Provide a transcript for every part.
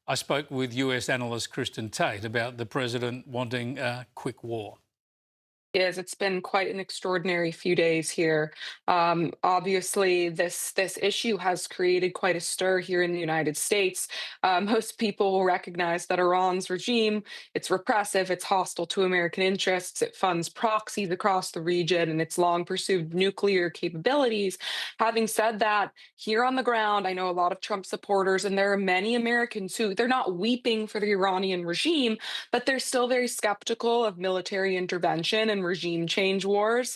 I spoke with US analyst Kristin Tate about the president wanting a quick war. It's been quite an extraordinary few days here. Obviously, this issue has created quite a stir here in the United States. Most people will recognize that Iran's regime, it's repressive, it's hostile to American interests, it funds proxies across the region, and it's long pursued nuclear capabilities. Having said that, here on the ground, I know a lot of Trump supporters, and there are many Americans who they're not weeping for the Iranian regime, but they're still very skeptical of military intervention and regime change wars.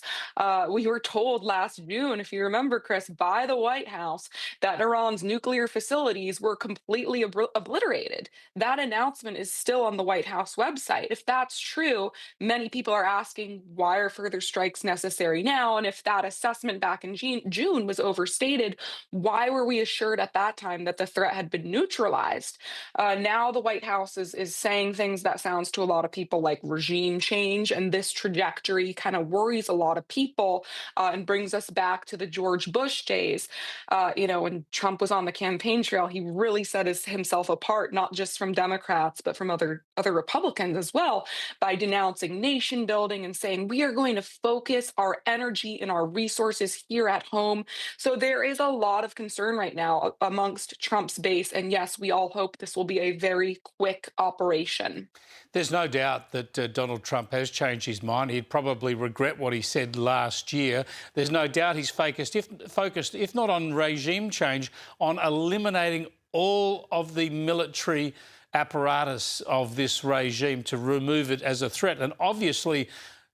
We were told last June, if you remember, Chris, by the White House that Iran's nuclear facilities were completely obliterated. That announcement is still on the White House website. If that's true, many people are asking why are further strikes necessary now? And if that assessment back in June was overstated, why were we assured at that time that the threat had been neutralized? Now the White House is saying things that sounds to a lot of people like regime change, and this trajectory kind of worries a lot of people and brings us back to the George Bush days. When Trump was on the campaign trail, he really set himself apart, not just from Democrats, but from other Republicans as well, by denouncing nation building and saying we are going to focus our energy and our resources here at home. So there is a lot of concern right now amongst Trump's base. And yes, we all hope this will be a very quick operation. There's no doubt that Donald Trump has changed his mind. He'd probably regret what he said last year. There's no doubt he's focused, if not on regime change, on eliminating all of the military apparatus of this regime to remove it as a threat. And obviously,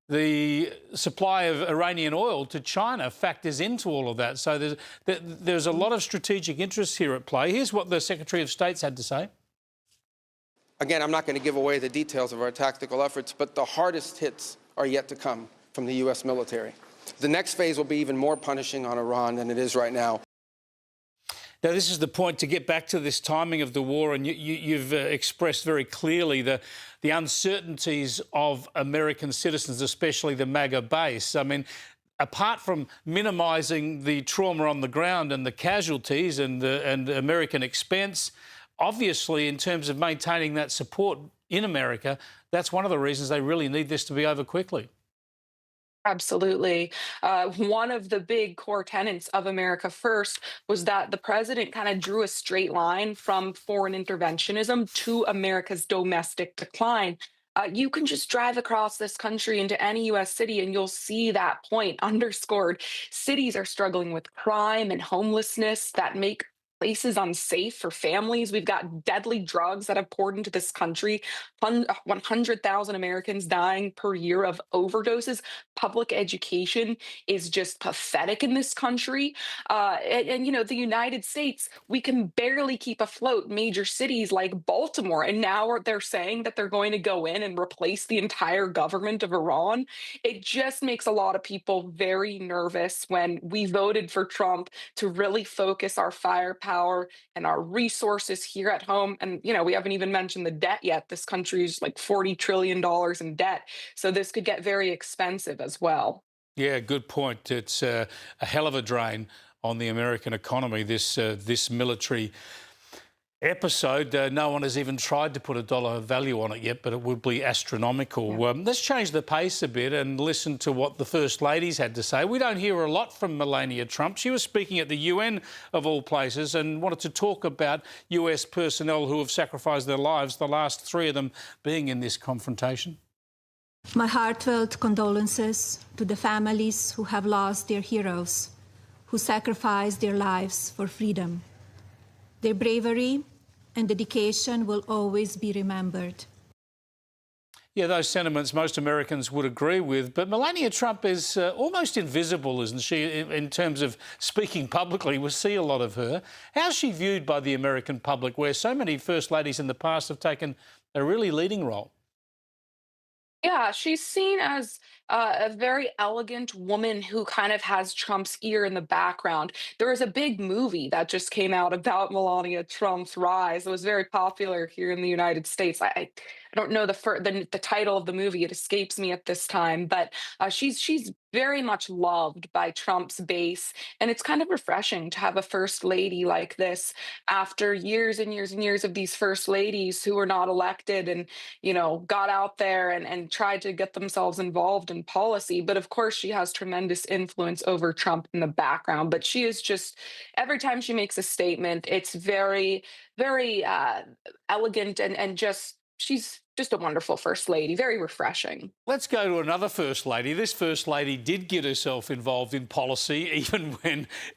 the supply of Iranian oil to China factors into all of that. So there's a lot of strategic interests here at play. Here's what the Secretary of State's had to say. Again, I'm not going to give away the details of our tactical efforts, but the hardest hits are yet to come from the U.S. military. The next phase will be even more punishing on Iran than it is right now. Now, this is the point to get back to this timing of the war, and you've expressed very clearly the uncertainties of American citizens, especially the MAGA base. I mean, apart from minimising the trauma on the ground and the casualties and American expense, obviously, in terms of maintaining that support in America, that's one of the reasons they really need this to be over quickly. Absolutely. One of the big core tenets of America First was that the president kind of drew a straight line from foreign interventionism to America's domestic decline. You can just drive across this country into any US city and you'll see that point underscored. Cities are struggling with crime and homelessness that make places unsafe for families. We've got deadly drugs that have poured into this country, 100,000 Americans dying per year of overdoses. Public education is just pathetic in this country. The United States, we can barely keep afloat major cities like Baltimore. And now they're saying that they're going to go in and replace the entire government of Iran. It just makes a lot of people very nervous when we voted for Trump to really focus our firepower and our resources here at home. And, we haven't even mentioned the debt yet. This country is like $40 trillion in debt. So this could get very expensive as well. Yeah, good point. It's a hell of a drain on the American economy, this military episode. No one has even tried to put a dollar value on it yet, but it would be astronomical. Yeah. Let's change the pace a bit and listen to what the First Lady's had to say. We don't hear a lot from Melania Trump. She was speaking at the UN, of all places, and wanted to talk about US personnel who have sacrificed their lives, the last three of them being in this confrontation. My heartfelt condolences to the families who have lost their heroes, who sacrificed their lives for freedom. Their bravery and dedication will always be remembered. Yeah, those sentiments most Americans would agree with. But Melania Trump is almost invisible, isn't she, in terms of speaking publicly? We see a lot of her. How's she viewed by the American public, where so many First Ladies in the past have taken a really leading role? Yeah, she's seen as a very elegant woman who kind of has Trump's ear in the background. There was a big movie that just came out about Melania Trump's rise. It was very popular here in the United States. I don't know the title of the movie. It escapes me at this time, but she's very much loved by Trump's base. And it's kind of refreshing to have a first lady like this after years and years and years of these first ladies who were not elected and, got out there and tried to get themselves involved in policy. But of course, she has tremendous influence over Trump in the background. But she is just, every time she makes a statement, it's very, very elegant and just, she's just a wonderful first lady, very refreshing. Let's go to another first lady. This first lady did get herself involved in policy,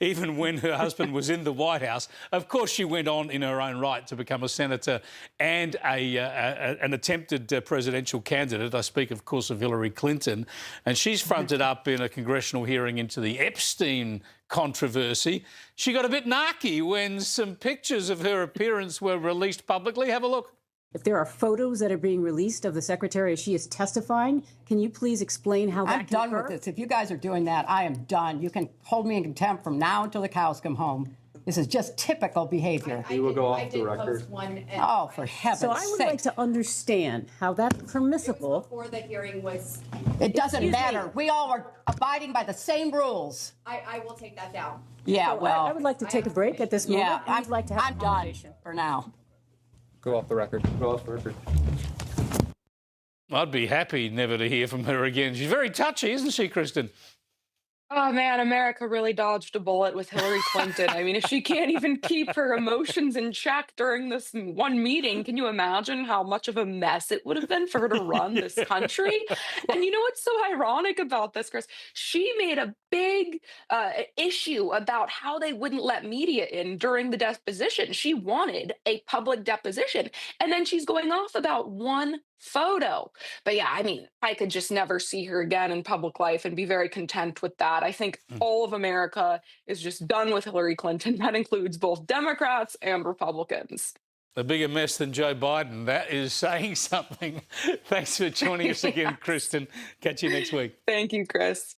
even when her husband was in the White House. Of course, she went on in her own right to become a senator and an attempted presidential candidate. I speak, of course, of Hillary Clinton, and she's fronted up in a congressional hearing into the Epstein controversy. She got a bit narky when some pictures of her appearance were released publicly. Have a look. If there are photos that are being released of the secretary as she is testifying, can you please explain how that I'm done with this. If you guys are doing that, I am done. You can hold me in contempt from now until the cows come home. This is just typical behavior. We will go off the record. Oh, for heaven's sake. So I would like to understand how that's permissible. Before the hearing was... It doesn't matter. We all are abiding by the same rules. I will take that down. Yeah, So well... I would like to take a break at this moment. Yeah, I'd like to have I'm a done conversation. for now. Go off the record. Go off the record. I'd be happy never to hear from her again. She's very touchy, isn't she, Kristin? Oh man, America really dodged a bullet with Hillary Clinton. I mean, if she can't even keep her emotions in check during this one meeting, can you imagine how much of a mess it would have been for her to run this country? And you know what's so ironic about this, Chris? She made a big issue about how they wouldn't let media in during the deposition. She wanted a public deposition. And then she's going off about one photo. But yeah, I mean, I could just never see her again in public life and be very content with that. I think all of America is just done with Hillary Clinton. That includes both Democrats and Republicans. A bigger mess than Joe Biden. That is saying something. Thanks for joining us again, Kristin. Catch you next week. Thank you, Chris.